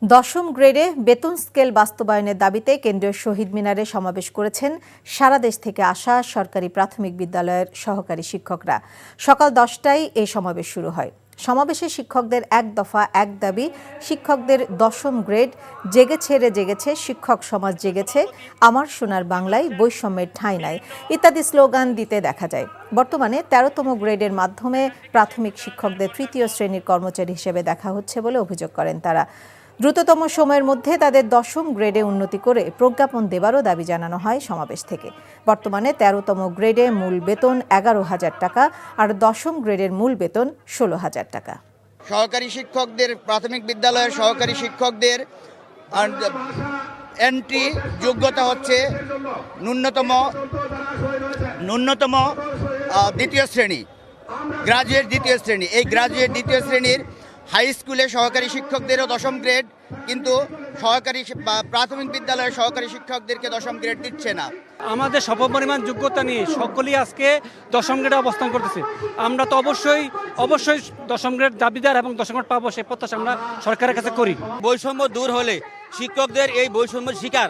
দশম গ্রেডে বেতন স্কেল বাস্তবায়নের দাবিতে কেন্দ্রীয় শহীদ মিনারে সমাবেশ করেছেন সারা দেশ থেকে আসা সরকারি প্রাথমিক বিদ্যালয়ের সহকারী শিক্ষকরা। সকাল 10টায় এই সমাবেশ শুরু হয়। সমাবেশে শিক্ষকদের এক দফা এক দাবি, শিক্ষকদের দশম গ্রেড, জেগেছে রে জেগেছে, শিক্ষক সমাজ জেগেছে, আমার সোনার বাংলায় বৈষম্যের ঠাঁই নাই ইত্যাদি স্লোগান দিতে দেখা যায়। বর্তমানে 13তম গ্রেডের মাধ্যমে প্রাথমিক শিক্ষকদের তৃতীয় শ্রেণীর কর্মচারী হিসেবে দেখা হচ্ছে বলে অভিযোগ করেন তারা। দ্রুততম সময়ের মধ্যে তাদের দশম গ্রেডে উন্নতি করে প্রজ্ঞাপন দেবারও দাবি জানানো হয় সমাবেশ থেকে। বর্তমানে 13তম গ্রেডে মূল বেতন 11,000 টাকা আর দশম গ্রেডের মূল বেতন 16,000 টাকা। সহকারী শিক্ষকদের, প্রাথমিক বিদ্যালয়ের সহকারী শিক্ষকদের এন্ট্রি যোগ্যতা হচ্ছে ন্যূনতম দ্বিতীয় শ্রেণী, গ্রাজুয়েট দ্বিতীয় শ্রেণী। এই গ্রাজুয়েট দ্বিতীয় শ্রেণীর হাই স্কুলে সহকারী শিক্ষকদেরও দশম গ্রেড, কিন্তু প্রাথমিক বিদ্যালয়ের সহকারী শিক্ষকদেরকে দশম গ্রেড দিচ্ছে না। আমাদের সমপরিমাণ যোগ্যতা নিয়ে সকলেই আজকে দশম গ্রেডে অবস্থান করতেছে। আমরা তো অবশ্যই দশম গ্রেড দাবিদার এবং দশম গ্রেড পাবো, সে প্রত্যাশা আমরা সরকারের কাছে করি। বৈষম্য দূর হলে শিক্ষকদের এই বৈষম্যের শিকার,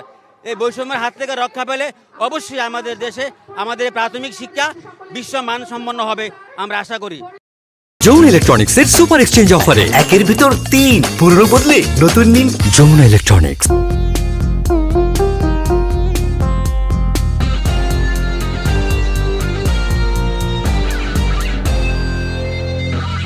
এই বৈষম্যের হাত থেকে রক্ষা পেলে অবশ্যই আমাদের দেশে আমাদের প্রাথমিক শিক্ষা বিশ্ব মানসম্পন্ন হবে, আমরা আশা করি। যমুনা ইলেকট্রনিক্সের সুপার এক্সচেঞ্জ অফারে 1-এর ভিতর 3 পুরনো বদলে নতুন নিন। যমুনা ইলেকট্রনিক্স।